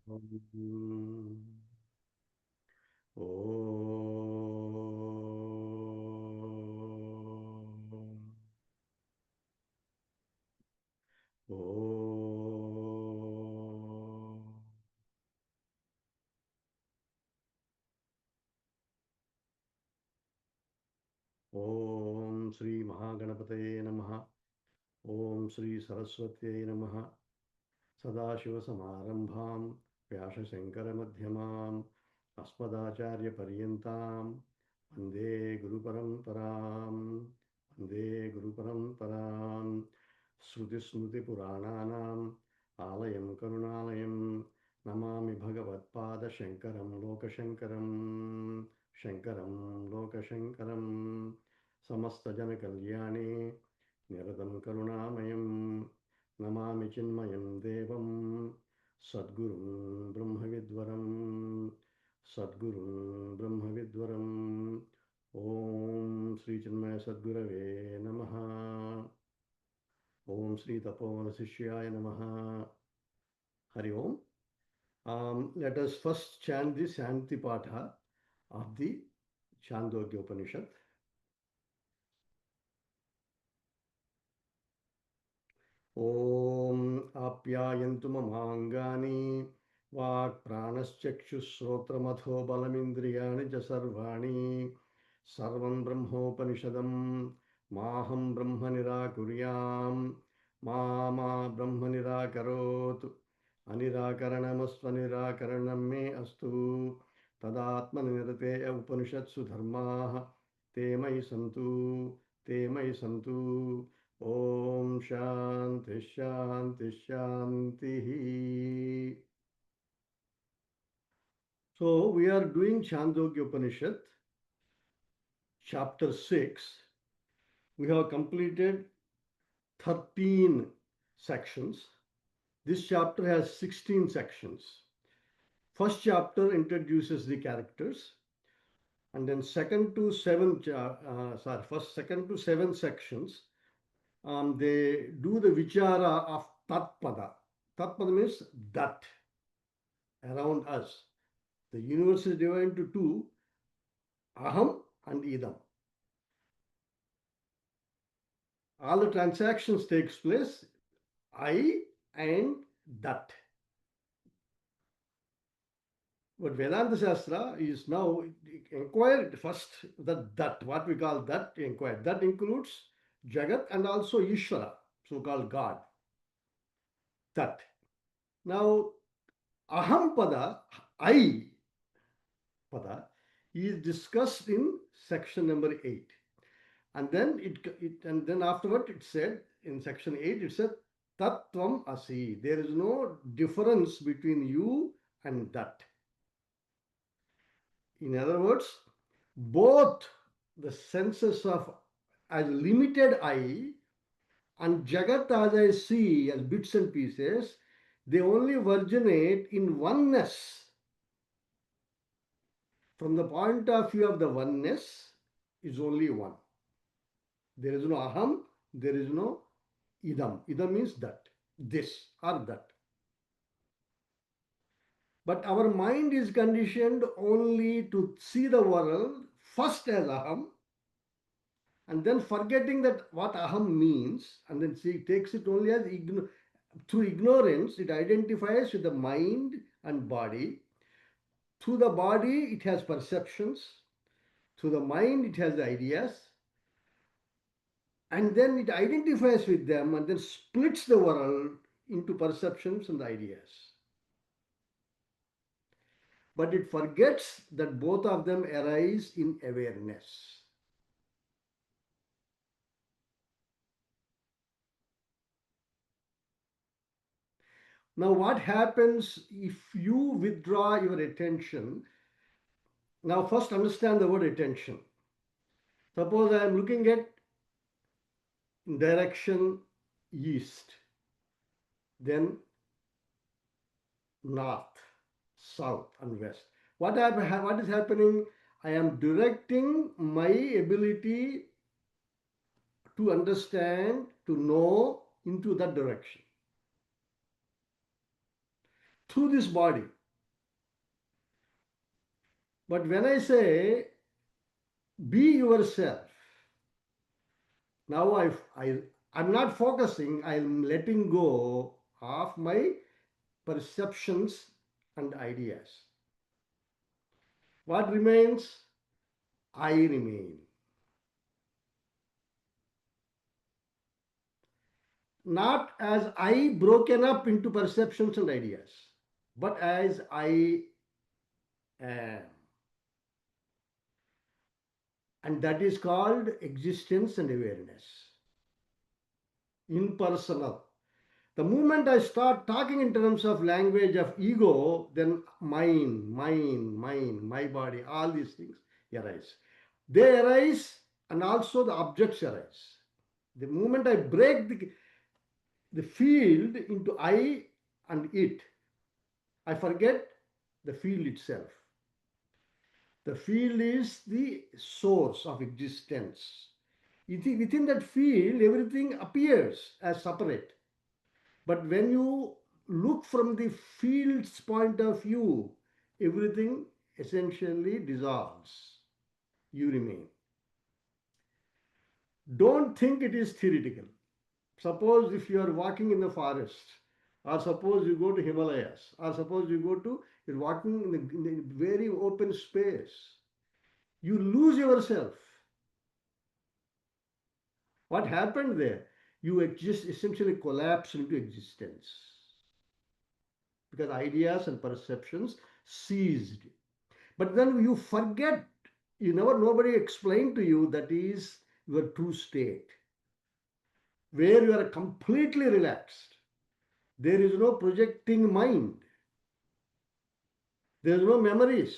Om Sri Mahaganapataye Namaha. Om Sri Saraswatye Namaha. Sadashivasamarambham Vyasashankaramध्यमाम् Asmadacharyaparyantam Vande Guruparamparam Vande Guruparamparam Shrutismrutipurananam Alayam Karunalayam Namami Bhagavatpada Shankaram Lokashankaram Shankaram Lokashankaram Samasta Jana Kalyani Niradam Karunamayam Namami Chinmayam Devam Sadgurum Brahmavidvaram Sadgurum Brahmavidvaram Om Sri Chinmaya Sadgurave Namaha Om Sri Tapavana Sishyaya Namaha Hari Om. Let us first chant the Shanti Patha of the Chandogya Upanishad. Om Apyayantu Mamangani Vak Pranaschakshushrotramatho Balamindriyani Jasarvani Sarvam Brahmopanishadam Maham Brahma Nirakuryam Mama Brahma Nirakarot Anirakaranamastvanirakaranam me astu Tadatmanirate Upanishatsu Dharmaha Te mai santu Om Shanti Shanti Shanti. So we are doing Chandogya Upanishad, chapter 6. We have completed 13 sections. This chapter has 16 sections. First chapter introduces the characters, and then second to seven sections, they do the vichara of Tatpada. Tatpada means that, around us. The universe is divided into two, aham and idam. All the transactions takes place, I and that. But Vedanta Shastra is now inquired first that, what we call that, inquired. That includes Jagat and also Ishvara, so-called God. That. Now, aham pada, I pada, is discussed in section number 8. And then afterward it said in section 8, it said Tattvam Asi. There is no difference between you and that. In other words, both the senses of as limited I and Jagat as I see as bits and pieces, they only originate in oneness. From the point of view of the oneness, is only one. There is no aham, there is no idam. Idam means that, this or that. But our mind is conditioned only to see the world first as aham, and then forgetting that what aham means, and then see, takes it only as through ignorance, it identifies with the mind and body. Through the body, it has perceptions. Through the mind, it has ideas. And then it identifies with them and then splits the world into perceptions and ideas. But it forgets that both of them arise in awareness. Now, what happens if you withdraw your attention? Now, first understand the word attention. Suppose I am looking at direction east, then north, south, and west. What is happening? I am directing my ability to understand, to know into that direction. Through this body. But when I say be yourself, now I'm not focusing, I'm letting go of my perceptions and ideas. What remains? I remain. Not as I broken up into perceptions and ideas, but as I am. And that is called existence and awareness. Impersonal. The moment I start talking in terms of language of ego, then mine, my body, all these things arise. They arise and also the objects arise. The moment I break the field into I and it, I forget the field itself. The field is the source of existence. Within that field, everything appears as separate. But when you look from the field's point of view, everything essentially dissolves. You remain. Don't think it is theoretical. Suppose if you are walking in the forest, or suppose you go to Himalayas, or suppose you're walking in the very open space, you lose yourself. What happened there? You just essentially collapse into existence because ideas and perceptions ceased. But then you forget, nobody explained to you that is your true state, where you are completely relaxed. There is no projecting mind, there is no memories,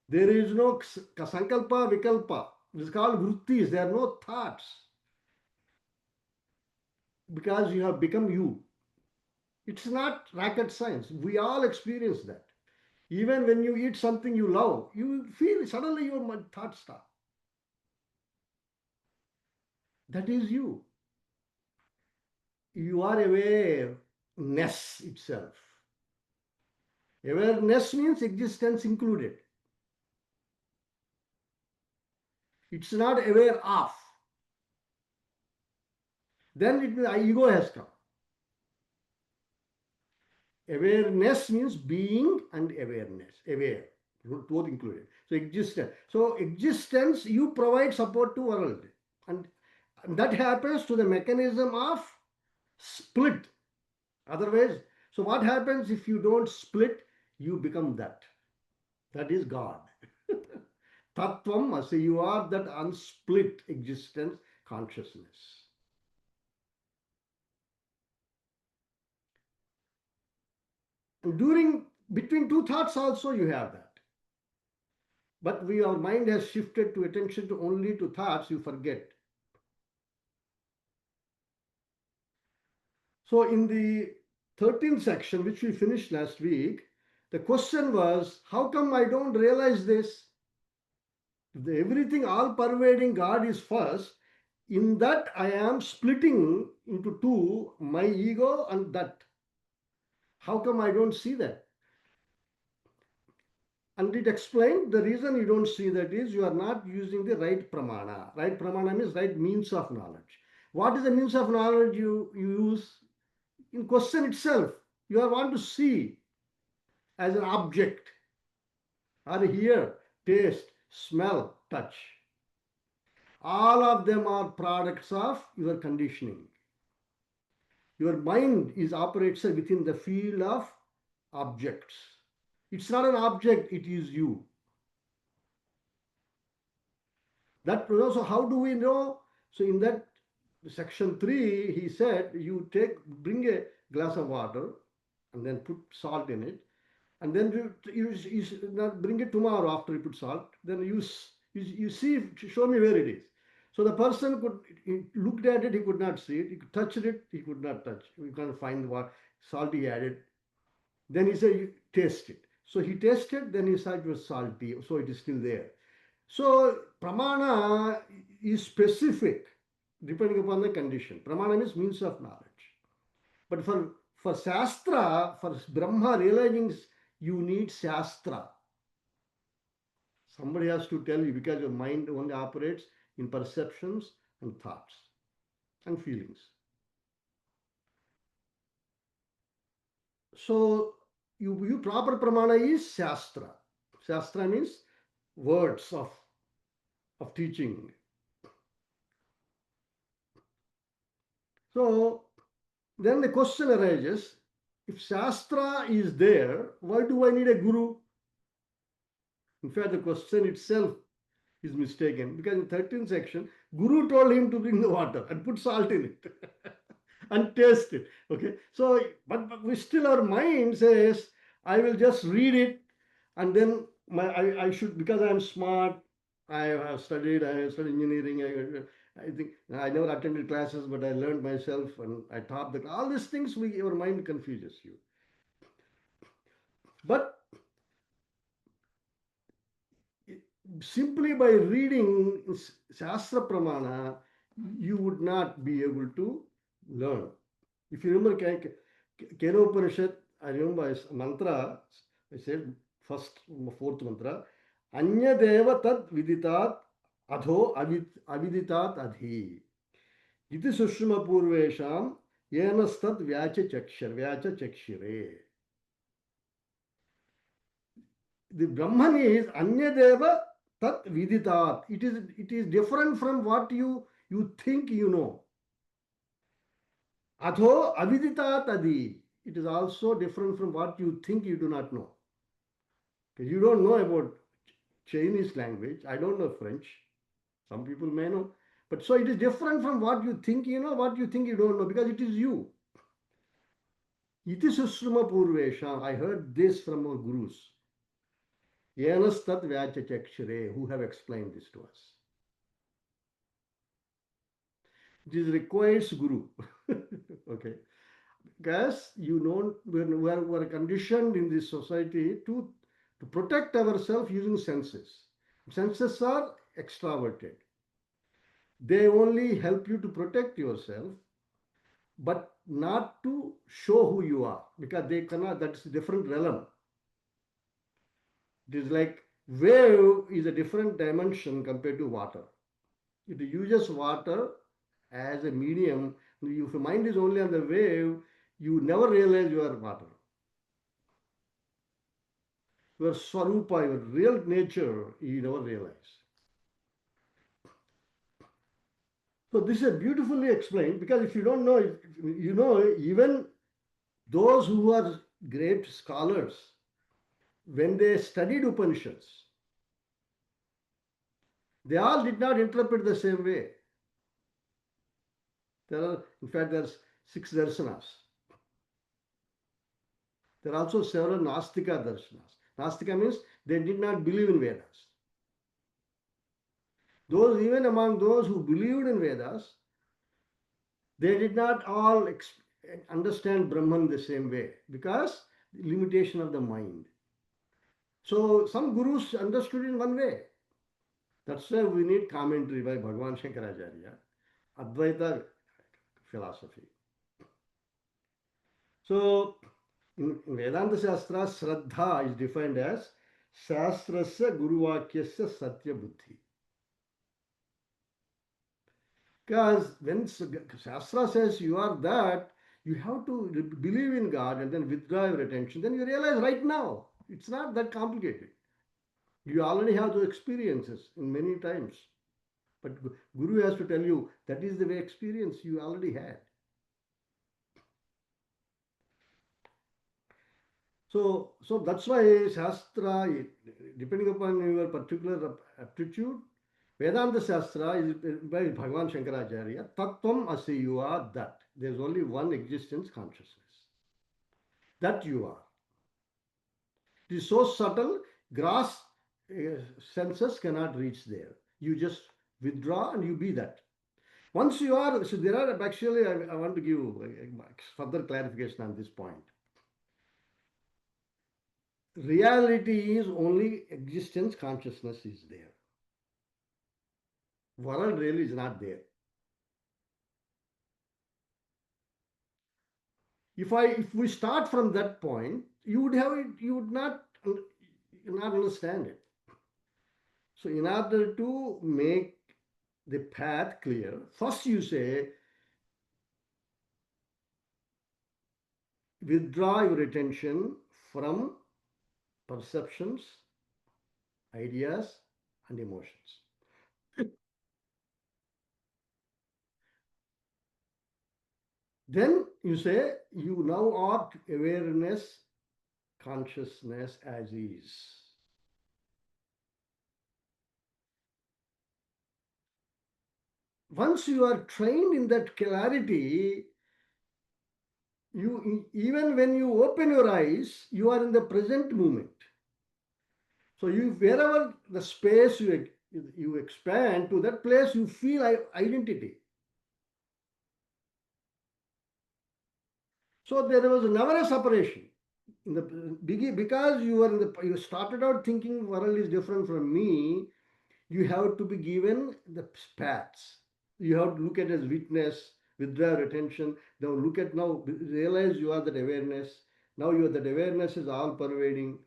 there is no sankalpa, vikalpa. It's called vrittis. There are no thoughts because you have become you. It's not rocket science. We all experience that. Even when you eat something you love, you feel suddenly your thoughts stop. That is you. You are awareness itself. Awareness means existence included. It's not aware of. Then ego has come. Awareness means being and awareness. Aware, both included. So existence. So existence, you provide support to world, and that happens to the mechanism of split. Otherwise, so what happens if you don't split? You become that. That is God. Tattvam asi, you are that unsplit existence, consciousness. And between two thoughts also you have that. But our mind has shifted to attention to only to thoughts, you forget. So in the 13th section, which we finished last week, the question was, how come I don't realize this? Everything all pervading God is first. In that I am splitting into two, my ego and that. How come I don't see that? And it explained the reason you don't see that is you are not using the right pramana. Right pramana means right means of knowledge. What is the means of knowledge you use? In question itself, you are want to see as an object or hear, taste, smell, touch. All of them are products of your conditioning. Your mind operates within the field of objects. It's not an object, it is you. That so how do we know? So in that section 3, he said you bring a glass of water and then put salt in it, and then you not bring it tomorrow after you put salt. Then you see, show me where it is. So the person he looked at it, he could not see it. He could touch it, he could not touch. We can't find what salt he added. Then he said, you taste it. So he tasted, then he said it was salty, so it is still there. So pramana is specific depending upon the condition. Pramana means of knowledge. But for Shastra, for Brahma realizing you need Shastra. Somebody has to tell you because your mind only operates in perceptions and thoughts and feelings. So, you proper pramana is Shastra. Shastra means words of teaching. So, then the question arises, if Shastra is there, why do I need a guru? In fact, the question itself is mistaken because in 13th section, Guru told him to bring the water and put salt in it and taste it. Okay, so but we still our mind says, I will just read it and then I should because I am smart. I have studied. I have studied engineering. I think I never attended classes, but I learned myself and I taught the all these things. Your mind confuses you. But simply by reading Shastra Pramana, you would not be able to learn. If you remember Kena Upanishad, I remember a mantra, I said first, fourth mantra, Anya Deva Tad Viditat Adho Aviditat Adhi. Iti Sushma Purvesham Yenastad Vyacha Chakshire. The Brahman is Anyadeva Tat Viditat. It is different from what you think you know. Adho Aviditat Adi. It is also different from what you think you do not know. Because you don't know about Chinese language. I don't know French. Some people may know. But so it is different from what you think you know, what you think you don't know, because it is you. Iti Susruma Purvesha. I heard this from our gurus. Yanastat Vyachachakshire, who have explained this to us. This requires guru. Okay. Because you know, we are conditioned in this society to protect ourselves using senses. Senses are extraverted. They only help you to protect yourself, but not to show who you are, because they cannot, that's a different realm. It is like wave is a different dimension compared to water. It uses water as a medium. If your mind is only on the wave, you never realize you are water. Your swarupa, your real nature, you never realize. So this is beautifully explained, because if you don't know, you know, even those who are great scholars, when they studied Upanishads, they all did not interpret the same way. In fact, there's 6 darshanas. There are also several Nastika darshanas. Nastika means they did not believe in Vedas. Even among those who believed in Vedas, they did not all understand Brahman the same way, because the limitation of the mind. So some gurus understood in one way. That's why we need commentary by Bhagavan Shankaracharya, Advaita philosophy. So in Vedanta Shastra, Shraddha is defined as Shastrasya Guruvakyasya Satya Buddhi. Because when Shastra says you are that, you have to believe in God and then withdraw your attention. Then you realize right now, it's not that complicated. You already have those experiences in many times. But Guru has to tell you that is the way experience you already had. So that's why Shastra, depending upon your particular aptitude, Vedanta Shastra is by Bhagavan Shankaracharya, Tattvam Asi, you are that. There's only one existence, consciousness. That you are. It is so subtle, gross senses cannot reach there. You just withdraw and you be that. Once you are, so there are actually, I want to give further clarification on this point. Reality is only existence, consciousness is there. World really is not there. If we start from that point, you would not understand it. So in order to make the path clear, first you say, withdraw your attention from perceptions, ideas, and emotions. Then you say, you now are awareness, consciousness as is. Once you are trained in that clarity, you even when you open your eyes, you are in the present moment. So you wherever the space you expand to that place, you feel identity. So there was never a separation in the beginning, because you started out thinking world is different from me. You have to be given the paths. You have to look at as witness, withdraw your attention. Now look at now, realize you are that awareness. Now you are that awareness is all pervading.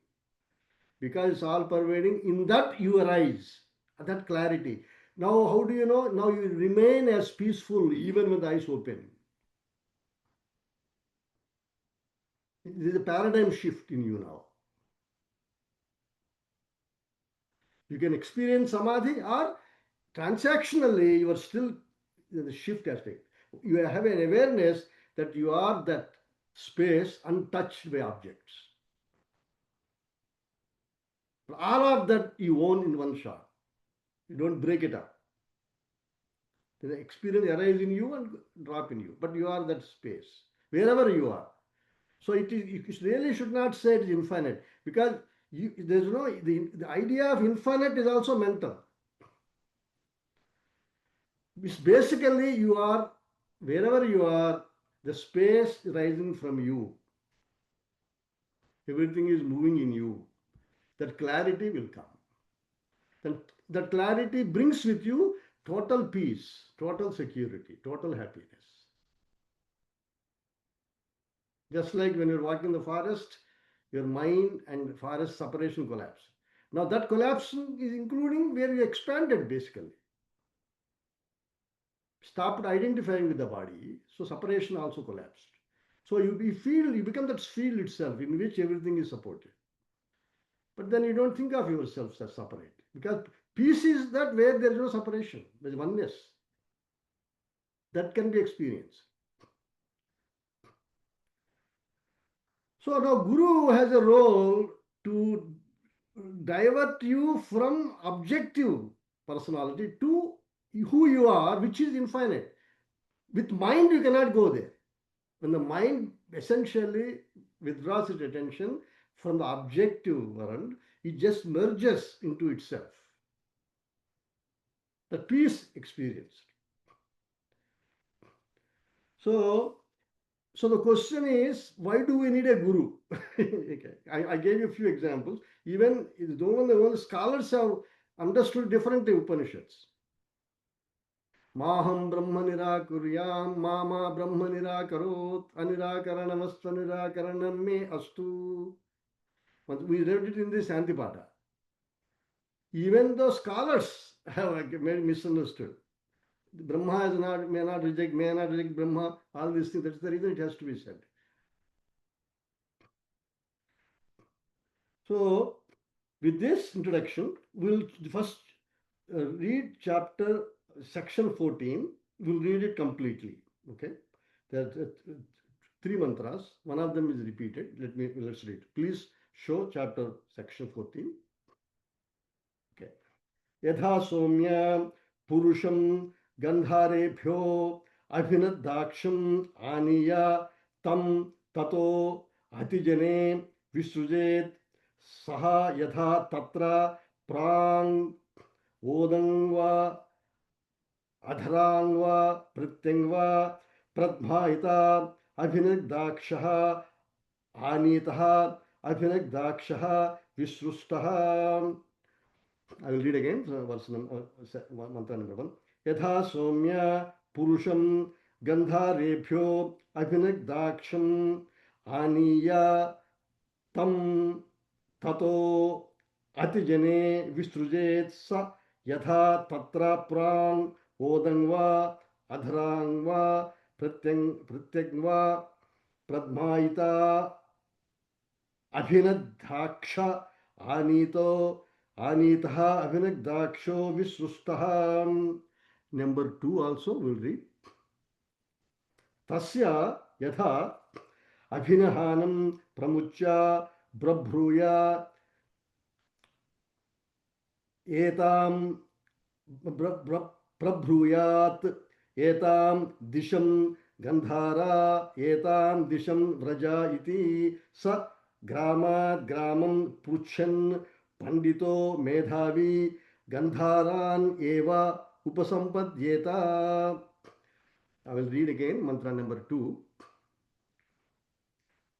Because it's all pervading, in that you arise, that clarity. Now, how do you know? Now you remain as peaceful even with eyes open. There is a paradigm shift in you now. You can experience samadhi, or transactionally you are still in the shift aspect. You have an awareness that you are that space untouched by objects. All of that you own in one shot. You don't break it up. The experience arises in you and drop in you, but you are that space wherever you are. So you really should not say it is infinite, because there's no the idea of infinite is also mental. It's basically you are wherever you are, the space rising from you. Everything is moving in you. That clarity will come. Then that clarity brings with you total peace, total security, total happiness. Just like when you're walking in the forest, your mind and forest separation collapse. Now that collapsing is including where you expanded basically. Stopped identifying with the body, so separation also collapsed. So you become that field itself in which everything is supported. But then you don't think of yourself as separate, because peace is that where there is no separation, there is oneness. That can be experienced. So now Guru has a role to divert you from objective personality to who you are, which is infinite. With mind, you cannot go there. When the mind essentially withdraws its attention from the objective world, it just merges into itself. The peace experience. So, so the question is, why do we need a guru? Okay. I gave you a few examples. Even the scholars have understood differently Upanishads. Maham Brahma Nirakuryam, Mama Brahma Nirakarot, Anirakaranamastva Nirakaranam me astu. We read it in the Santipada. Even the scholars have misunderstood. Brahma is not, may not reject Brahma, all these things. That's the reason it has to be said. So, with this introduction, we'll first read section 14. We'll read it completely. Okay, there are three mantras. One of them is repeated. Let's read. Please show section 14. Okay. Yatha somya purusham gandharebhyo abhinadaksham aniya tam tato atijane visrujet saha yatha tatra prang odangva adharangva pratyangva pradbhaita abhinagdakshaha anitaha abhinagdakshaha visrustaha. I will read again, mantra number 1. Yatha somya purusham gandharebhyo अभिनग्दाक्षम् आनीय तं ततो अतिजने विसृजेत् स यथा तत्र प्राङ् ओदङ् वा अधराङ् वा प्रत्यङ् वा प्रद्मायिता अभिनद्धाक्ष आनीतो आनीतः अभिनग्दाक्षो विसृष्टः. Number 2 also will read. तस्य यथा अभिनहानं प्रमुच्य ब्रभ्रूय एतां प्रब्रूयात् एतां दिशं गन्धारा एतां दिशं व्रज इति स ग्रामात् ग्रामं पृच्छन् पंडितो मेधावी गन्धारान् एव उपसंपद्येत. I will read again mantra number 2.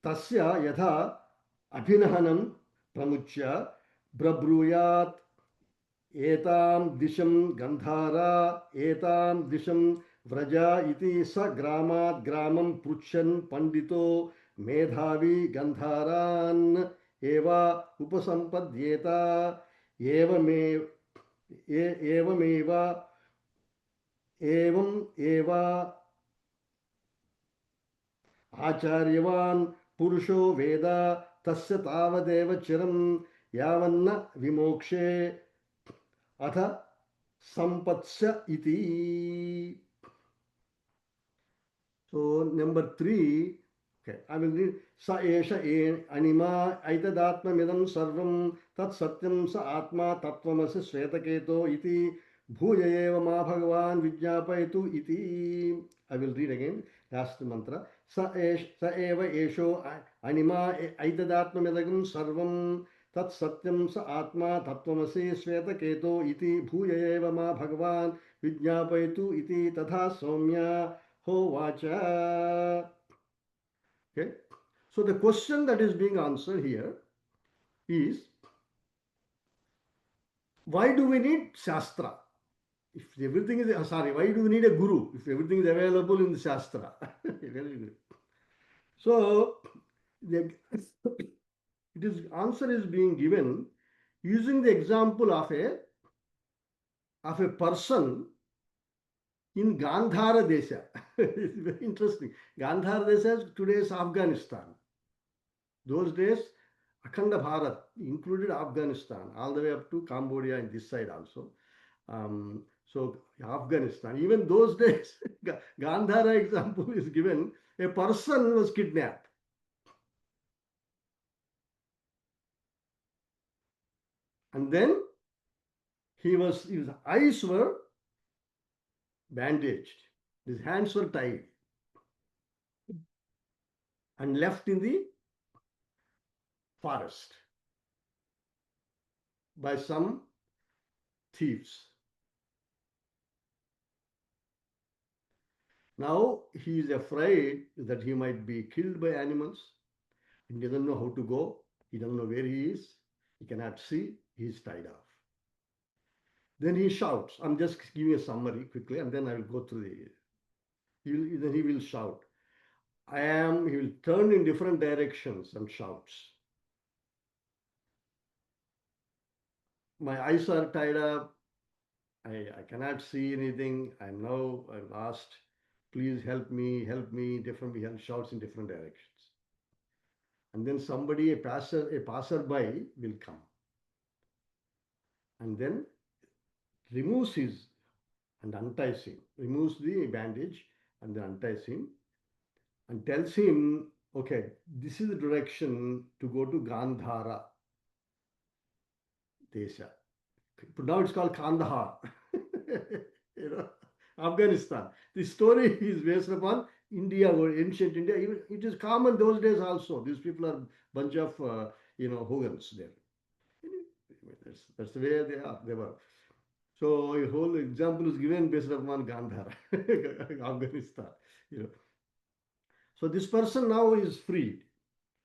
तस्य यथा अभिनहनं प्रमुच्य ब्रब्रूयात् एतां दिशं गन्धारा एतां दिशं व्रज इति स ग्रामात् ग्रामं पृच्छन् पंडितो मेधावी गन्धारान् एव उपसंपद्येत. एवमेव एवम् एव आचार्यवान् पुरुषो वेद तस्य तावदेव चिरं यावन्न विमोक्षे अथ संपत्स्य इति. So number 3, okay, I will read. Sa esha anima aitadatmamidam sarvam tat satyam sa atma tattvamasi svetaketo iti bhuya eva ma bhagavan vijñapayatu iti. I will read again. Last mantra. Sa eva esho anima aitadatmamidam sarvam tat satyam sa atma tattvamasi svetaketo iti bhuya eva ma bhagavan vijñapayatu iti tatha somya hovacha. Okay, so the question that is being answered here is, why do we need Shastra? If everything is, why do we need a guru if everything is available in the Shastra? Very good. So the answer is being given using the example of a person in Gandhara Desha. It's very interesting. Gandhara Desha is today's Afghanistan. Those days, Akhanda Bharat included Afghanistan all the way up to Cambodia and this side also. So Afghanistan, even those days, Gandhara example is given. A person was kidnapped. And then his eyes were bandaged. His hands were tied and left in the forest by some thieves. Now he is afraid that he might be killed by animals. He doesn't know how to go. He doesn't know where he is. He cannot see. He is tied off. Then he shouts. I'm just giving a summary quickly, and then I will go through the. Then he will shout. He will turn in different directions and shouts. My eyes are tied up. I cannot see anything. I'm lost. Please help me, help me. Different he shouts in different directions. And then somebody, a passerby will come. And then removes his and unties him, removes the bandage and then unties him and tells him, okay, this is the direction to go to Gandhara Desha. But now it's called Kandahar. Afghanistan. The story is based upon India or ancient India. Even it is common those days also. These people are bunch of Hogans there. That's the way they were. So a whole example is given based upon Gandhara, Afghanistan. So this person now is freed.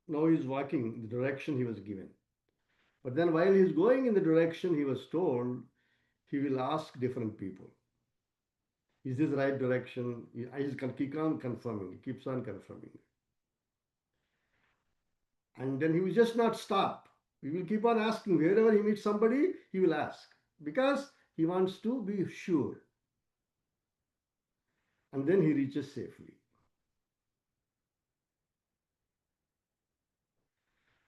Now he is walking in the direction he was given. But then while he is going in the direction he was told, he will ask different people. Is this the right direction? He keep on confirming, he keeps on confirming. And then he will just not stop. He will keep on asking. Wherever he meets somebody, he will ask. Because he wants to be sure. And then he reaches safely.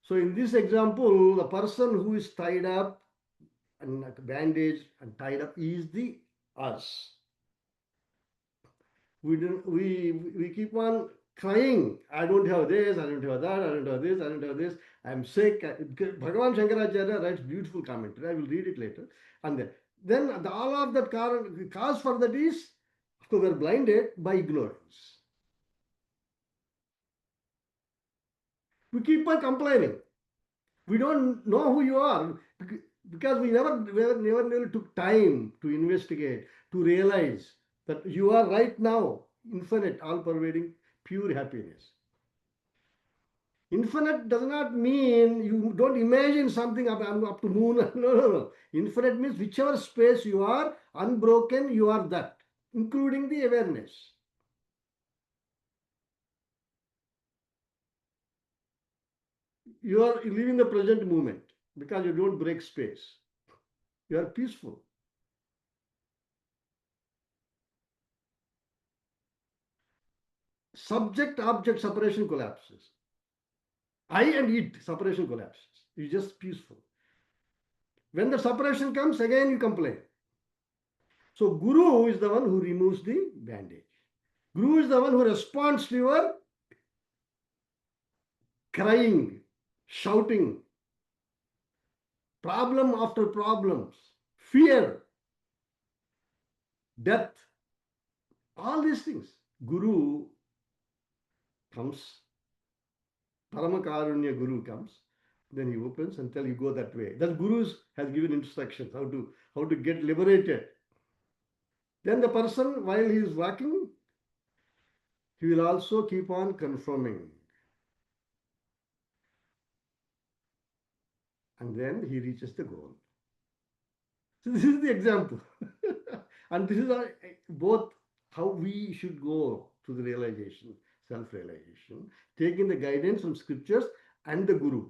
So in this example, the person who is tied up and bandaged and tied up is the us. We keep on crying. I don't have this, I don't have that, I don't have this, I don't have this. I'm sick. Bhagavan Shankaracharya writes beautiful commentary. I will read it later. And then all of that cause for that is, of course, we're blinded by ignorance. We keep on complaining. We don't know who you are because we never took time to investigate, to realize that you are right now infinite, all pervading, pure happiness. Infinite does not mean you don't imagine something up to moon. No. Infinite means whichever space you are, unbroken, you are that, including the awareness. You are living the present moment because you don't break space. You are peaceful. Subject object separation collapses. I and it separation collapses. You're just peaceful. When the separation comes, again you complain. So Guru is the one who removes the bandage. Guru is the one who responds to your crying, shouting, problem after problems, fear, death, all these things. Guru comes, Paramakarunya Guru comes, then he opens and tells you go that way. That Guru has given instructions how to get liberated. Then the person, while he is walking, he will also keep on confirming. And then he reaches the goal. So this is the example. And this is both how we should go to the realization, self-realization, taking the guidance from scriptures and the Guru.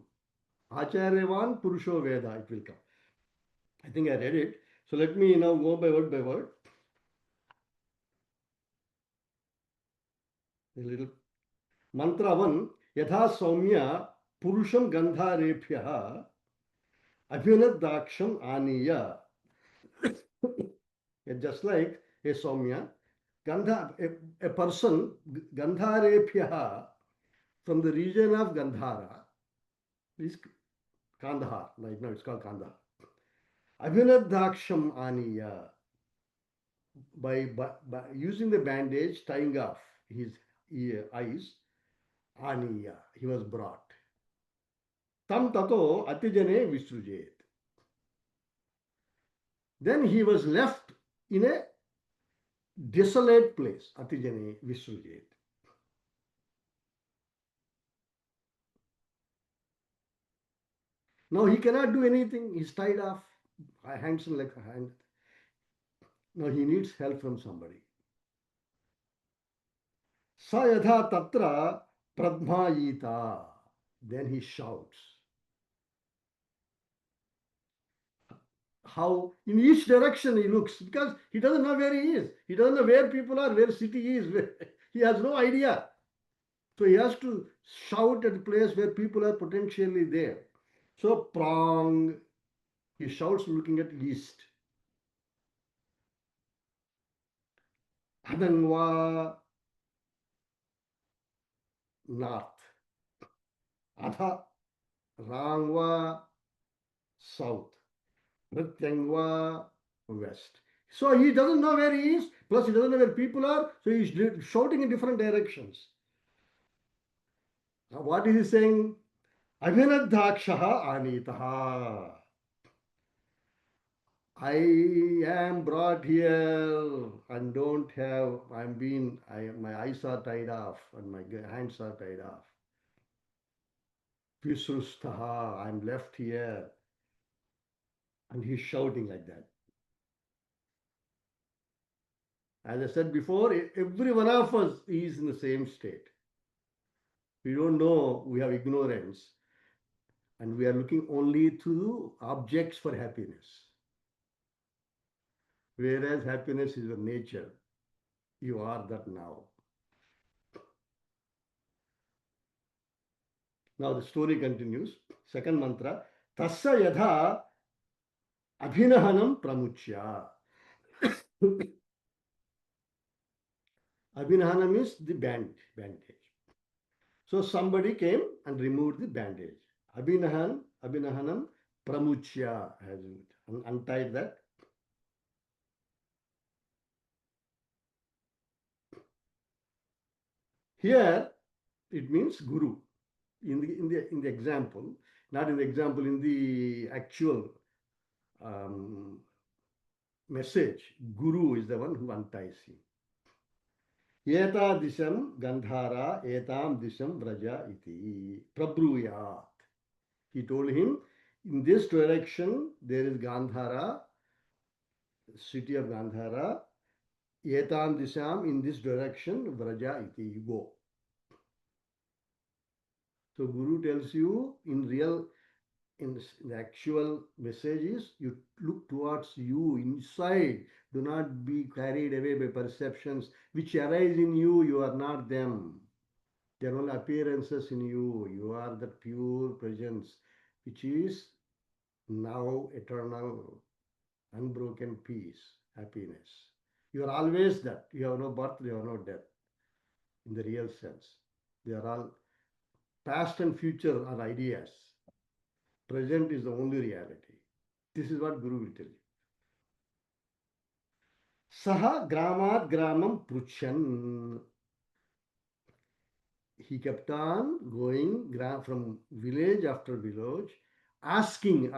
Acharyavan Purusho Veda, it will come. I think I read it. So let me now go by word by word. A little mantra 1. Yatha Saumya Purusham Gandharephyah Abhinadaksham Aniya. Just like a Saumya, a person, Gandharephyah, from the region of Gandhara, is Kandahar. Right now it's called Kandahar. Abhinadaksham Aniya. By using the bandage, tying off his eyes, Aniya, he was brought. Tam tato atijane visrujet. Then he was left in a desolate place. Atijane visrujet. Now he cannot do anything. He's tied off, hands and legs. Now he needs help from somebody. Sa yatha tatra pradmayita. Then he shouts. How in each direction he looks because he doesn't know where he is. He doesn't know where people are, where city is. He has no idea. So he has to shout at the place where people are potentially there. So prong, he shouts looking at east. Adangva, north. Adha, rangva, south. Pratyangva, west. So he doesn't know where he is, plus he doesn't know where people are, so he's shouting in different directions. Now what is he saying? Abhinadhakshaha anitaha. I am brought here and don't have, my eyes are tied off and my hands are tied off. Visustaha, I'm left here. And he's shouting like that. As I said before, every one of us is in the same state. We don't know, we have ignorance, and we are looking only to objects for happiness. Whereas happiness is your nature. You are that now. Now the story continues. Second mantra. Tassa yadha abhinahanam pramuchya. Abhinahanam is the bandage. So somebody came and removed the bandage. Abhinahanam pramuchya has untied that. Here it means guru. In the example, not in the example, in the actual message, guru is the one who unties him. Eta disham gandhara etam disham vraja iti prabruyat. He told him, in this direction there is Gandhara, city of Gandhara. Etam disham, in this direction, vraja iti, you go. So Guru tells you in the actual messages, you look towards you inside. Do not be carried away by perceptions which arise in you. You are not them. They are only appearances in you. You are the pure presence, which is now eternal, unbroken peace, happiness. You are always that. You have no birth, you have no death in the real sense. They are all past and future are ideas. Present is the only reality. This is what Guru will tell you. Saha gramat gramam pruchan. He kept on going from village after village, asking.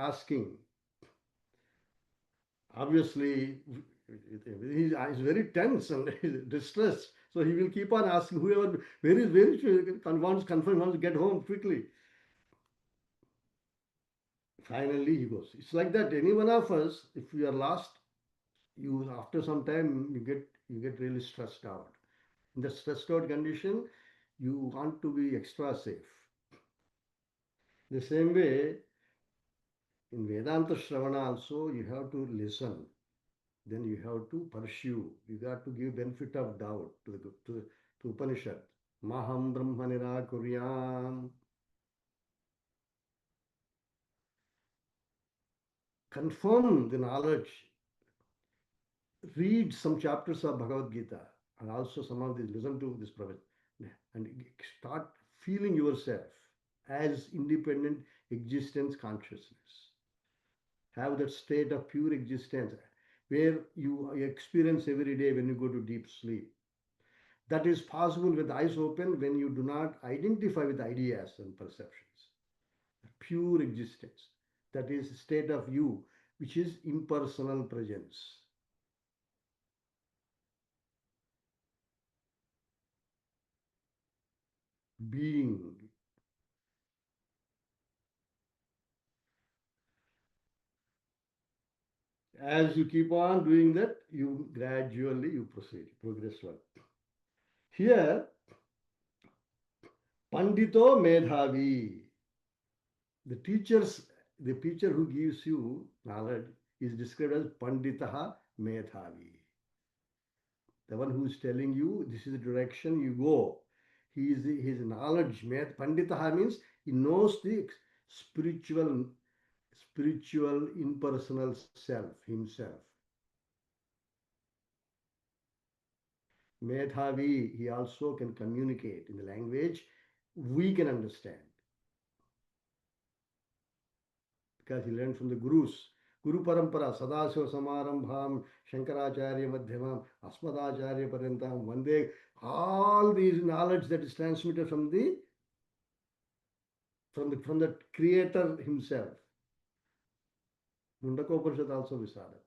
Obviously, he's very tense and distressed. So he will keep on asking whoever, where is wants to get home quickly. Finally, he goes. It's like that. Any one of us, if we are lost, you after some time you get really stressed out. In the stressed out condition, you want to be extra safe. The same way, in Vedanta Shravana also, you have to listen. Then you have to pursue. You got to give benefit of doubt to Upanishad. Maham Brahma Nirakuryam. Confirm the knowledge. Read some chapters of Bhagavad Gita and also some of these, listen to this prophet and start feeling yourself as independent existence consciousness. Have that state of pure existence where you experience every day when you go to deep sleep. That is possible with eyes open when you do not identify with ideas and perceptions. Pure existence. That is a state of you, which is impersonal presence. Being. As you keep on doing that, you gradually you progress well. Here, Pandito Medhavi, the teacher who gives you knowledge is described as Panditaha Medhavi. The one who is telling you this is the direction you go. His knowledge, Panditaha means he knows the spiritual impersonal self, himself. Medhavi, he also can communicate in the language we can understand. Because he learned from the Gurus. Guru Parampara, Sadashiva Samarambham, Shankaracharya Madhyamam, Asmadacharya Parentam, Vande, all these knowledge that is transmitted from the creator himself. Mundakopanishad also Visada.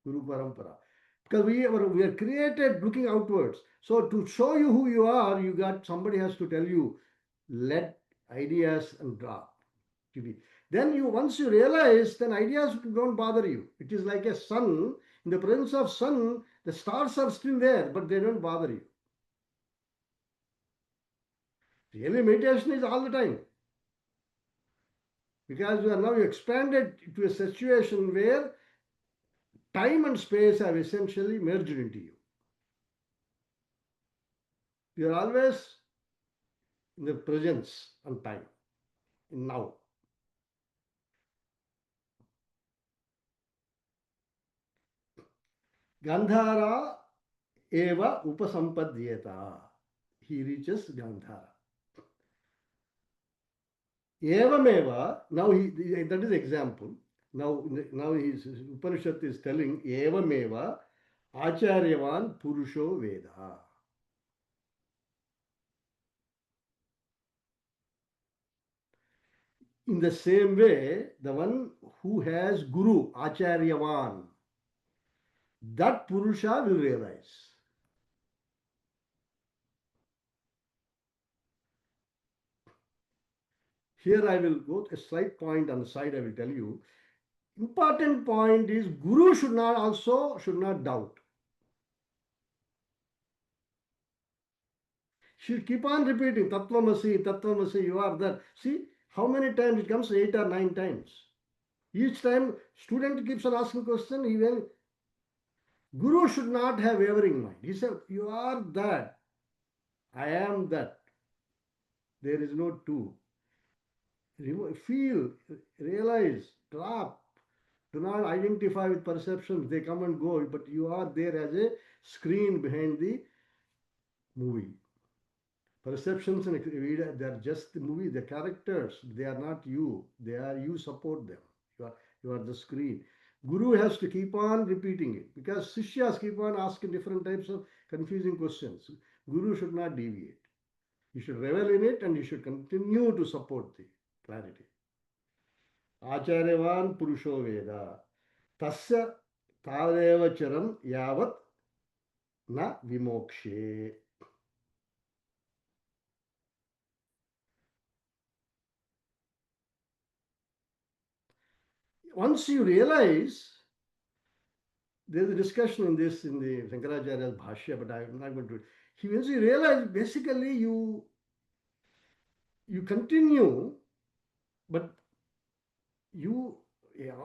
Guru Parampara. Because we are created looking outwards. So to show you who you are, somebody has to tell you, let ideas and drop. Then you once you realize, then ideas don't bother you. It is like a sun. In the presence of sun, the stars are still there, but they don't bother you. Really, meditation is all the time. Because you are now expanded to a situation where time and space have essentially merged into you. You are always in the presence and time, in now. Gandhara eva upasampadhyeta. He reaches Gandhara. Evameva, now that is example. Now his Upanishad is telling Evameva Acharyavan Purusho Veda. In the same way, the one who has Guru, Acharyavan, that Purusha will realize. Here I will go to a slight point on the side, I will tell you. Important point is Guru should not doubt. Should keep on repeating Tattvamasi, Tattvamasi, you are that. See how many times it comes? 8 or 9 times. Each time student keeps on asking question, even Guru should not have wavering mind. He said, you are that. I am that. There is no two. Feel, realize, drop. Do not identify with perceptions. They come and go, but you are there as a screen behind the movie. Perceptions and they are just the movie, the characters. They are not you. They are you support them. You are the screen. Guru has to keep on repeating it because Sishyas keep on asking different types of confusing questions. Guru should not deviate. You should revel in it and you should continue to support the clarity. Acharyavan Purusho Veda. Tasya Tadeva Charam Yavat Na Vimokshe. Once you realize, there's a discussion in this in the Shankaracharya's Bhashya, but I'm not going to. Once you realize, basically you continue, but you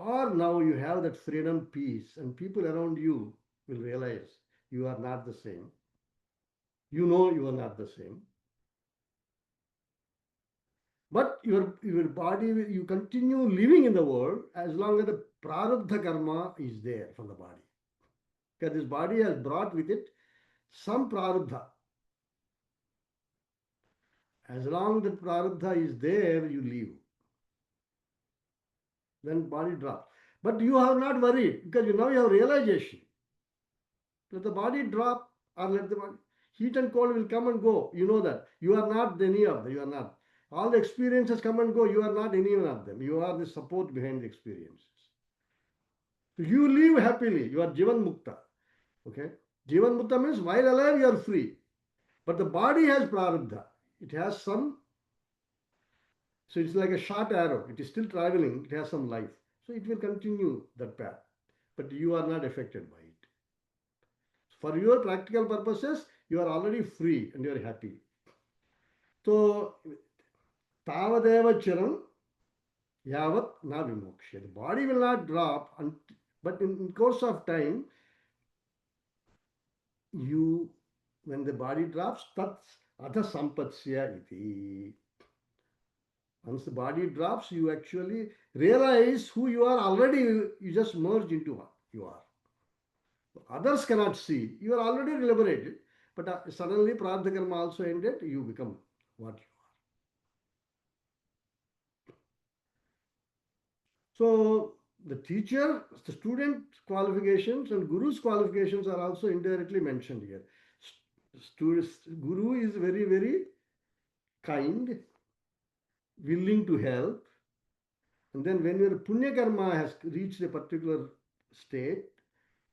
are now you have that freedom, peace, and people around you will realize you are not the same. You know you are not the same. But your body, you continue living in the world as long as the prarabdha karma is there for the body. Because this body has brought with it some prarabdha. As long as the prarabdha is there, you live. Then body drops. But you are not worried because you now you have realization. Let the body drop or let the body. Heat and cold will come and go. You know that. You are not any of them. You are not. All the experiences come and go. You are not any one of them. You are the support behind the experiences. So you live happily. You are Jivan Mukta. Okay? Jivan Mukta means while alive you are free. But the body has prarabdha. It has some. So it's like a short arrow. It is still traveling. It has some life. So it will continue that path. But you are not affected by it. For your practical purposes, you are already free and you are happy. So, Tavadeva Chiram Yavat Na Vimoksha. The body will not drop, but in course of time, when the body drops, Tats Adha Sampatsya iti. Once the body drops, you actually realize who you are already, you just merge into what you are. Others cannot see. You are already liberated, but suddenly Prarabdha Karma also ended, you become what you are. So the teacher, the student qualifications and Guru's qualifications are also indirectly mentioned here. Guru is very, very kind, willing to help. And then when your Punya Karma has reached a particular state,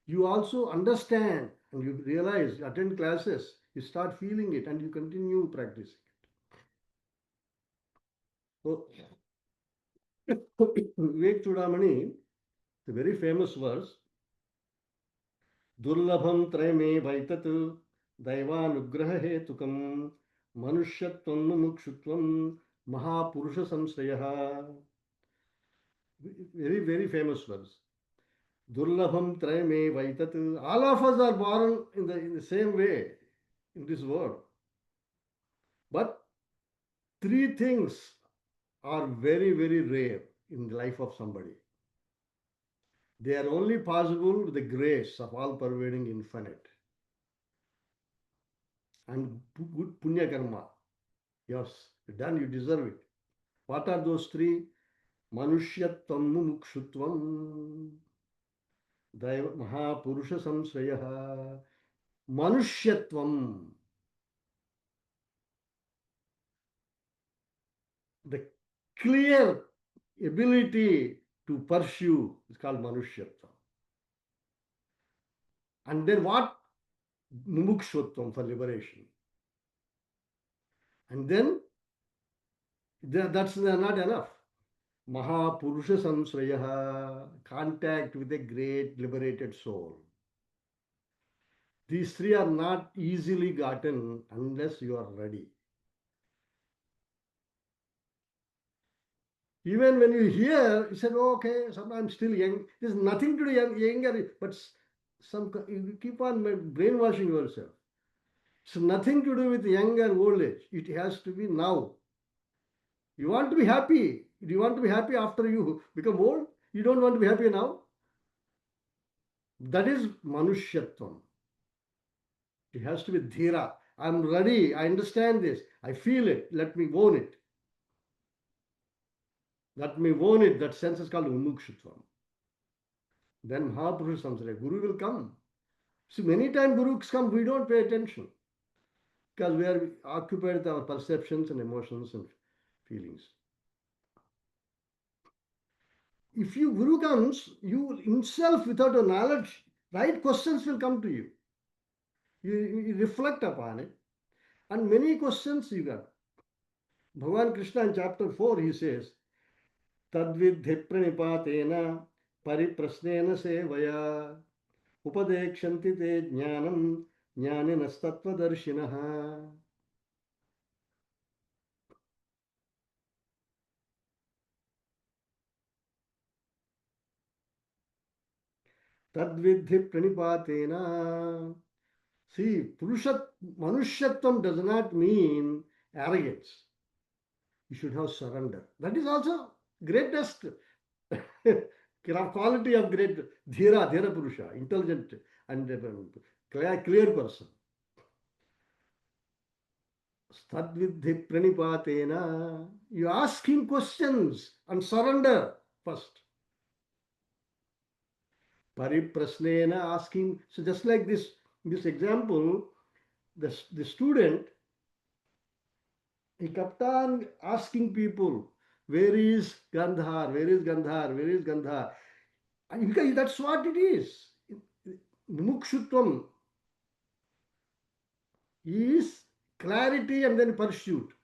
you also understand and you realize, you attend classes, you start feeling it and you continue practicing it. So Vivek Chudamani, the very famous verse, दुर्लभम त्रयमे वैतत् दैवानुग्रह हेतुकम मनुष्यत्वं मुमुक्षुत्वं महापुरुष संश्रयः. Very, very famous verse. Durlabham trayame vaitat. All of us are born in the same way in this world. But three things are very, very rare in the life of somebody. They are only possible with the grace of all pervading infinite and good punya karma. Yes, done, you deserve it. What are those three? Manushyattvam mumukshutvam Daiva Mahapurusha Samsrayaha. Manushyatvam, the clear ability to pursue is called Manushyatvam. And then what? Mumukshutvam, for liberation. And then that's not enough. Mahapurusha Samsrayaha, contact with a great liberated soul. These three are not easily gotten unless you are ready. Even when you hear, you said, oh, okay, sometimes still young. There's nothing to do younger, but you keep on brainwashing yourself. It's nothing to do with young or old age. It has to be now. You want to be happy. Do you want to be happy after you become old? You don't want to be happy now? That is Manushyatvam. It has to be dhira. I'm ready. I understand this. I feel it. Let me own it. Let me own it. That sense is called Mumukshutvam. Then Mahapurush Samsara, Guru will come. See, many times Gurus come, we don't pay attention because we are occupied with our perceptions and emotions and feelings. If you Guru comes, you himself, without your knowledge, right questions will come to you. You reflect upon it, and many questions you got. Bhagavan Krishna in chapter 4, he says, Tadvidhi pranipatena pariprasnena sevaya upadekshanti te jnanam jnaninastatvadarshinaha. Tadvidhi pranipatena. See, Manushyatvam does not mean arrogance. You should have surrender. That is also greatest quality of great Dhira Purusha, intelligent and clear person. Tadvidhi pranipatena. You ask him questions and surrender first. Pariprasnena, asking. So just like this example, the student, he kept on asking people, where is Gandhar? Where is Gandhar? Where is Gandhar? And because that's what it is. Mukshutvam is clarity and then pursuit.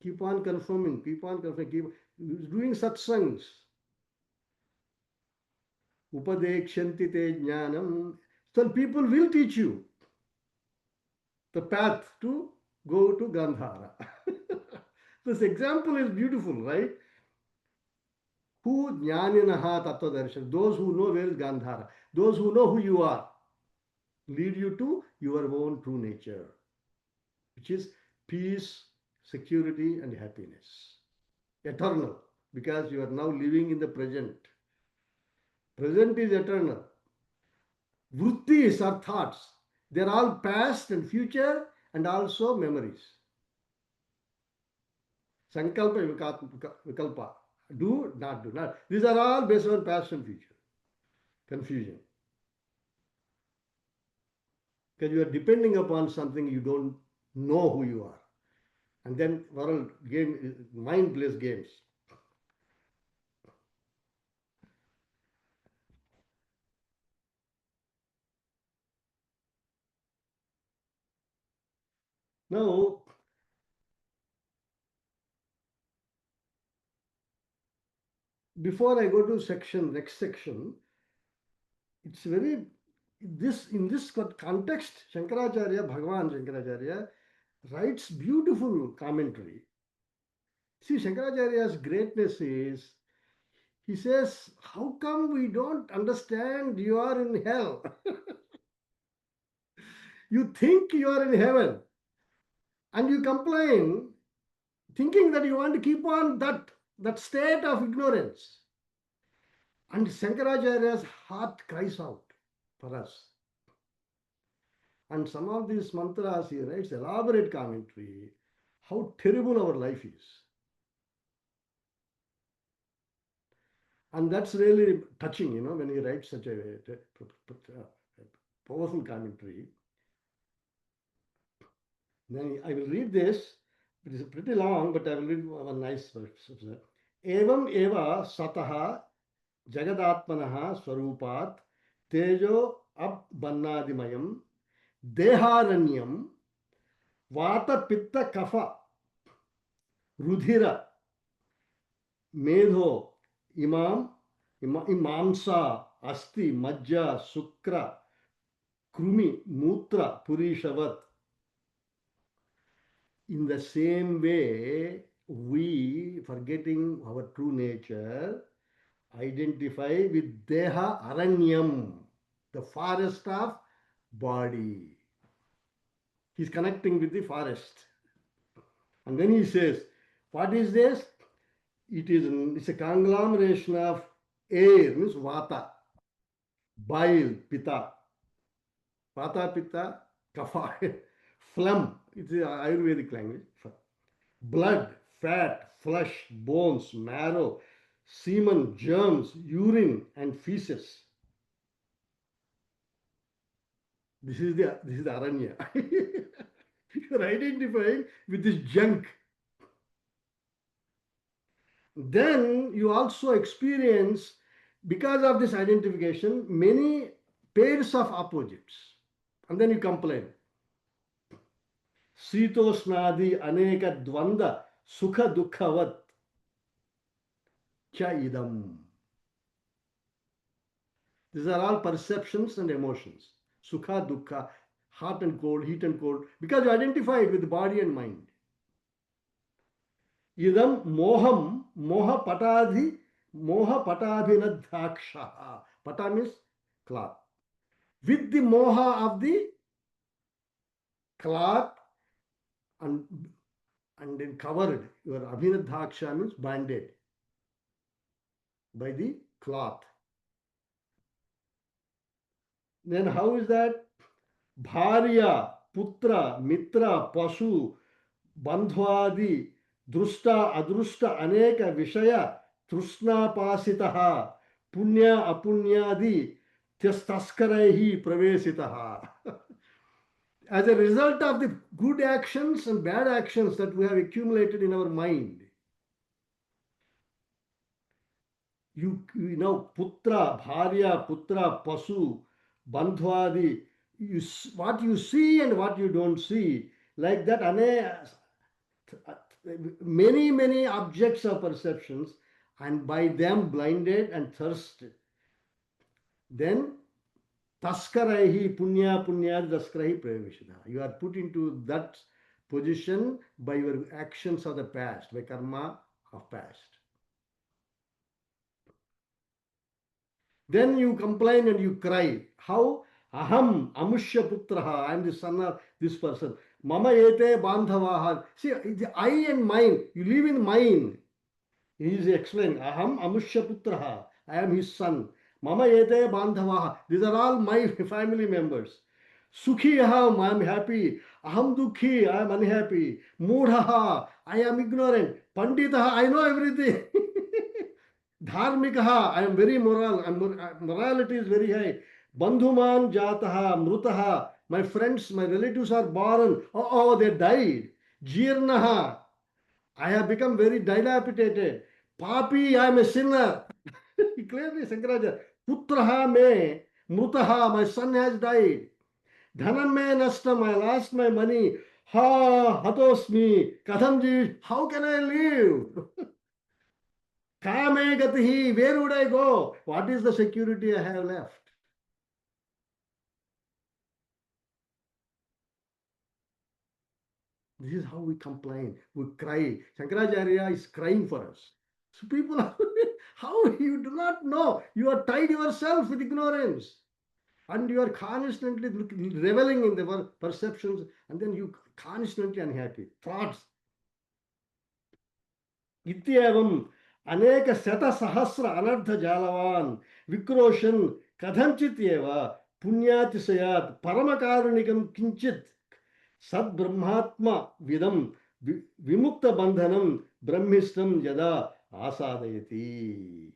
Keep on confirming, keep doing satsangs. Upadekshanti te jnanam. So people will teach you the path to go to Gandhara. This example is beautiful, right? Who jnaninaha tattva darshan, those who know where is Gandhara, those who know who you are, lead you to your own true nature, which is peace, security, and happiness. Eternal, because you are now living in the present. Present is eternal. Vrittis are thoughts. They are all past and future and also memories. Sankalpa, vikalpa. Do, not do, not. These are all based on past and future. Confusion. Because you are depending upon something you don't know who you are. And then world game, mind plays games. Now, before I go to next section, it's very, this in this context, Shankaracharya, Bhagavan Shankaracharya writes beautiful commentary. See, Shankaracharya's greatness is, he says, how come we don't understand you are in hell? You think you are in heaven and you complain, thinking that you want to keep on that state of ignorance. And Shankaracharya's heart cries out for us. And some of these mantras he writes elaborate commentary, how terrible our life is. And that's really touching, when he writes such a powerful commentary. Then I will read this. It is pretty long, but I will read one nice verse. Evam eva sataha jagadatmanah swarupat tejo abannadimayam deharanyam vata pitta kafa rudhira medho imamsa asti majja sukra krumi mutra purishavat. In the same way, we, forgetting our true nature, identify with Deha Aranyam, the forest of body. He's connecting with the forest. And then he says, what is this? It's a conglomeration of air, means Vata, bile, Pitta, Vata, Pitta, Kapha, phlegm, it's the Ayurvedic language. Blood, fat, flesh, bones, marrow, semen, germs, urine, and feces. This is the Aranya. You are identifying with this junk. Then you also experience, because of this identification, many pairs of opposites. And then you complain. Sitosnadi aneka dvanda sukha dukkhavat cha idam. These are all perceptions and emotions. Sukha, dukkha, hot and cold, heat and cold, because you identify it with the body and mind. Idam moham, moha patadhinadhaksha. Pata means cloth. With the moha of the cloth and then covered, your abhinadhaksha means banded by the cloth. Then how is that? Bharya, putra, mitra, pasu, bandhvadi, drusta, adrusta, aneka vishaya, trusnapasitaha, punya, apunyadi, taskaraihi pravesitaha. As a result of the good actions and bad actions that we have accumulated in our mind, you know, putra, bharya, putra, pasu, bandhvadi, what you see and what you don't see, like that, many objects of perceptions, and by them blinded and thirsted. Then taskaraihi punya taskaraihi praveshita. You are put into that position by your actions of the past, by karma of past. Then you complain and you cry. How? Aham amushya putraha. I am the son of this person. Mama ete bandhavaha. See, the I and mine. You live in mine. He is explaining. Aham amushya putraha. I am his son. Mama ete bandhavaha. These are all my family members. Sukhi aham. I am happy. Aham dukhi. I am unhappy. Moodhaha. I am ignorant. Panditaha. I know everything. Dharmikaha, I am very moral, morality is very high. Bandhuman jataha, mrutaha, my friends, my relatives are born, oh, they died. Jirnaha, I have become very dilapidated. Papi, I am a sinner. Clearly, Shankaracharya, putraha me, mrutaha, my son has died. Dhanam me nashtam, I lost my money. Ha, hatosmi, katham jiv, how can I live? Kame gatihi, where would I go? What is the security I have left? This is how we complain. We cry. Shankaracharya is crying for us. So people are, how you do not know? You are tied yourself with ignorance. And you are constantly reveling in the perceptions, and then you constantly unhappy. Thoughts. इत्येवम् अनेक शतसहस्र अनर्थ जालवान् विक्रोशन् कथञ्चित् एव पुण्यातिशयात् परमकारुणिकं किञ्चित् सद्ब्रह्मात्म विदं विमुक्तबन्धनं ब्रह्मिष्टं यदा आसादयति.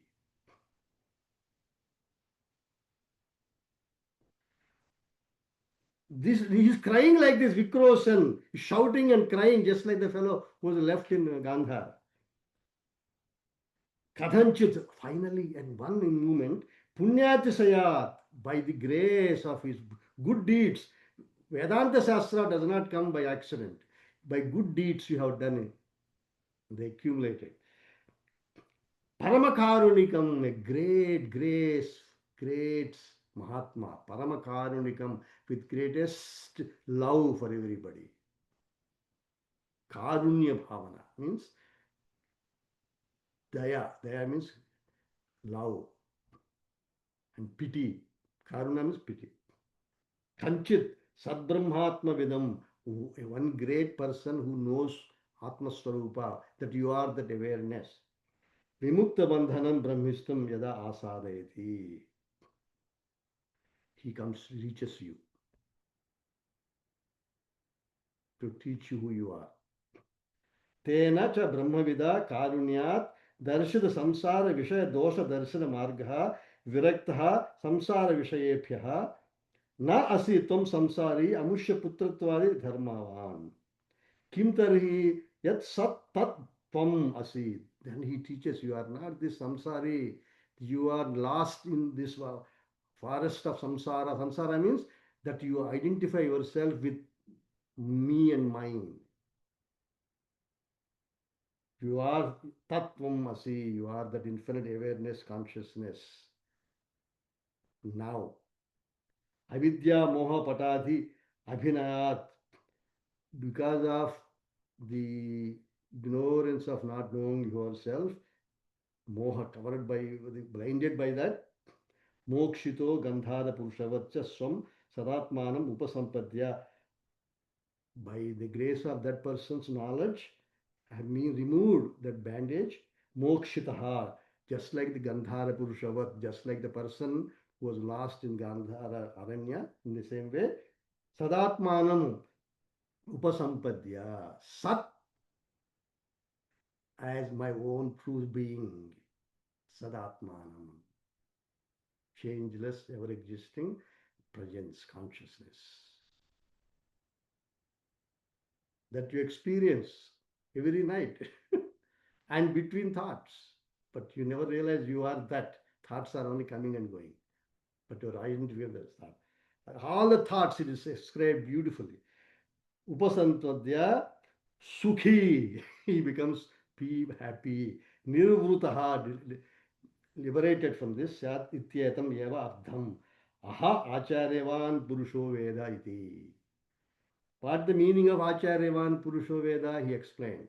This he is crying like this Vikroshan, shouting and crying just like the fellow who was left in Gandhar. Kadhanchit, finally, and one moment, Punyatisayat, by the grace of his good deeds. Vedanta Shastra does not come by accident. By good deeds you have done it. They accumulated. Paramakarunikam, a great grace, great Mahatma, Paramakarunikam, with greatest love for everybody. Karunya Bhavana means Daya. Daya means love and pity. Karuna means pity. Kanchit, Sadbrahmatma Vidam, one great person who knows Atma Swarupa, that you are that awareness. Vimukta Bandhanam Brahmistam Yada Asadayati. He comes, reaches you to teach you who you are. Tena cha Brahmavida Karunyat Darshita Samsara Vishaya Dosha Darshana Margaha Viraktaha Samsara Vishayepyaha Na asi tvam samsari amushya putratwadi dharmavan. Kim tarhi yat sat tat tvam asi. Then he teaches you are not this samsari. You are lost in this forest of samsara. Samsara means that you identify yourself with me and mine. You are Tattvam Asi. You are that infinite awareness, consciousness. Now, Avidya Moha Patadhi Abhinayat, because of the ignorance of not knowing yourself, Moha covered by, blinded by that, Mokshito Gandhara Purushavatcha Swam Sadatmanam Upasampadya, by the grace of that person's knowledge, have been removed that bandage, mokshitaha, just like the Gandhara Purushavat, just like the person who was lost in Gandhara Aranya, in the same way, Sadatmanam Upasampadya, Sat as my own true being, Sadatmanam, changeless, ever existing presence, consciousness. That you experience every night and between thoughts. But you never realize you are that. Thoughts are only coming and going. But your identity is that. All the thoughts it is described beautifully. Upasantadya Sukhi. He becomes happy. Nirvrutaha, liberated from this. Sat ityetam eva ardham. Aha acharyavan purusho veda iti. What the meaning of acharyavan purusho veda? He explained.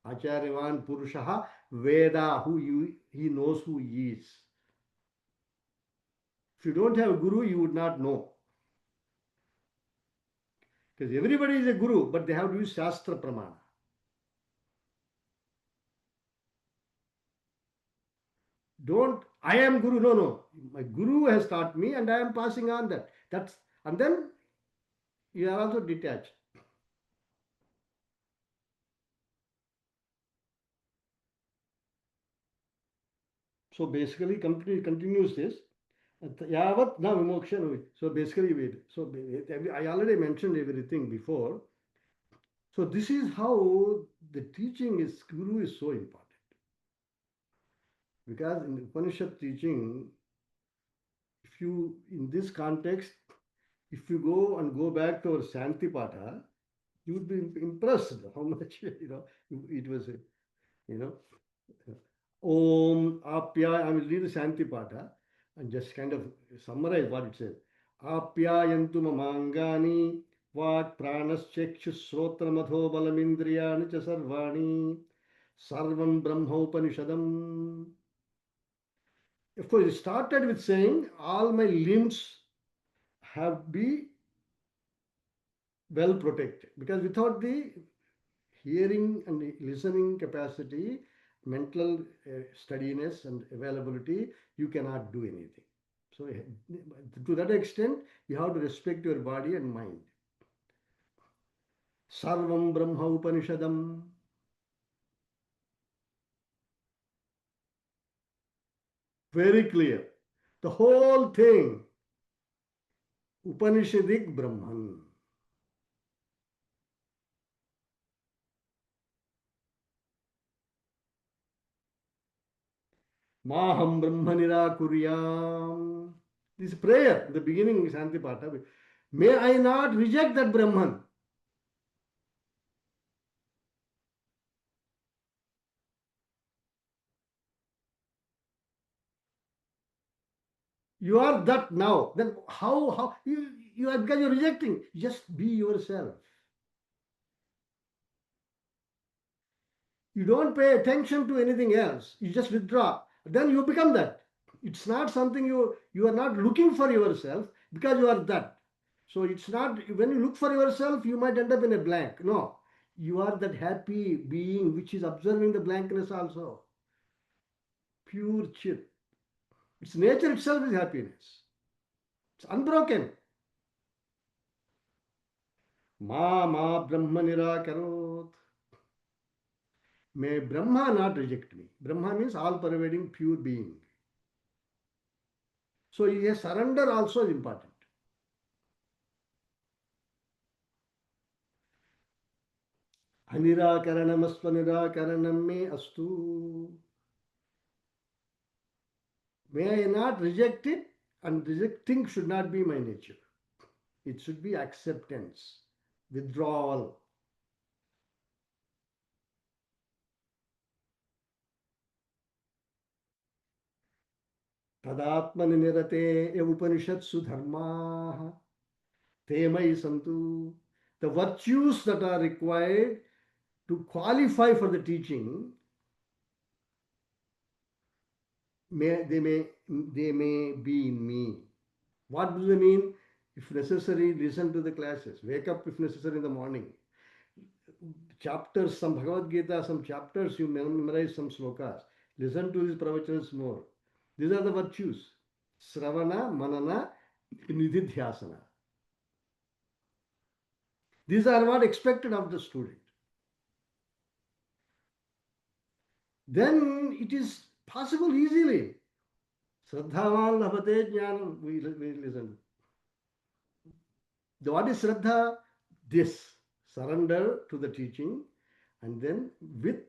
Acharyavan Purushaha Veda, he knows who he is. If you don't have a guru, you would not know. Because everybody is a guru, but they have to use Shastra Pramana. Don't, I am guru. No, no. My guru has taught me and I am passing on that. And then you are also detached. So basically, continues this. Yavat na vimoksha. So basically, I already mentioned everything before. So this is how the teaching is, Guru is so important. Because in the Upanishad teaching, if you, in this context, if you go back to our Shanti Patha, you would be impressed how much, it was, you know. Om Apya, I will read the Shanti Pata and just kind of summarize what it says. Apyayantu mamangani vak pranas chekshus srotra madho balamindriyani cha sarvani sarvam brahma upanishadam. Of course, it started with saying all my limbs have be well protected because without the hearing and listening capacity, mental steadiness and availability, you cannot do anything. So, to that extent, you have to respect your body and mind. Sarvam Brahma Upanishadam. Very clear. The whole thing, Upanishadic Brahman. Maham Brahma Nirakuryam. This prayer, the beginning is Shanti Pata. May I not reject that Brahman. You are that now. Then how you are because you're rejecting. Just be yourself. You don't pay attention to anything else. You just withdraw. Then you become that. It's not something you are not looking for yourself because you are that. So it's not when you look for yourself, you might end up in a blank. No. You are that happy being which is observing the blankness also. Pure chit. Its nature itself is happiness. It's unbroken. Ma Brahma Nirakarot. May Brahma not reject me. Brahma means all pervading pure being. So a surrender also is important. Anirakaranam me astu. May I not reject it, and rejecting should not be my nature. It should be acceptance, withdrawal. Tadatmani nirate upanishatsu dharmaha te mai santu. The virtues that are required to qualify for the teaching they may be in me. What do they mean? If necessary, listen to the classes. Wake up if necessary in the morning. Chapters, some Bhagavad Gita, some chapters, you memorize some slokas. Listen to these pravachans more. These are the virtues. Sravana, Manana, Nididhyasana. These are what expected of the student. Then it is possible easily. Shraddhavan labhate jnanam. We listen. What is Shraddha? This surrender to the teaching and then with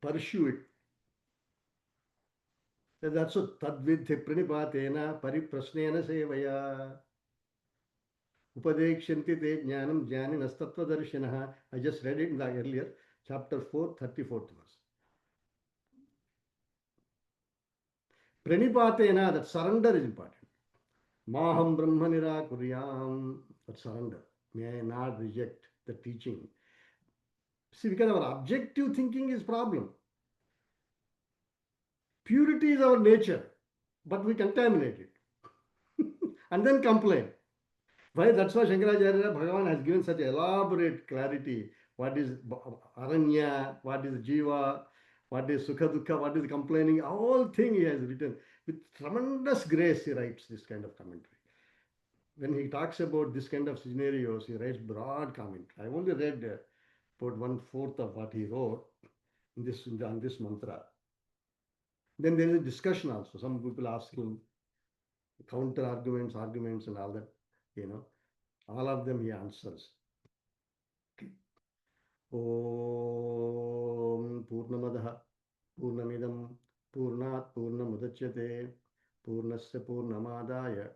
pursue it. That's what tadvidhi pranipatena pariprasnena sevaya upadekshanti te jnanam jnaninastattva darshanah. I just read it in the earlier chapter 4, 34th verse. Pranipatena, that surrender is important. Maham Brahma Nirakuryam, that surrender. May I not reject the teaching. See, because our objective thinking is problem. Purity is our nature, but we contaminate it and then complain. Why? That's why Shankaracharya Bhagavan has given such elaborate clarity. What is Aranya, what is Jiva, what is Sukha Dukha, what is complaining, all thing he has written. With tremendous grace he writes this kind of commentary. When he talks about this kind of scenarios, he writes broad comment. I only read about 1/4 of what he wrote on this mantra. Then there is a discussion also. Some people asking counter arguments, and all that. All of them he answers. Om Purnamadaha Purnamidam Purnat Purnamudachyate Purnasya Purnamadaya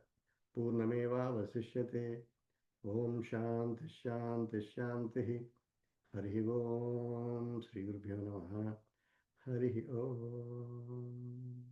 Purnameva Vasishyate Om Shanti Shanti Shanti Hari Om Sri Gurubhyo Namaha Hari Om.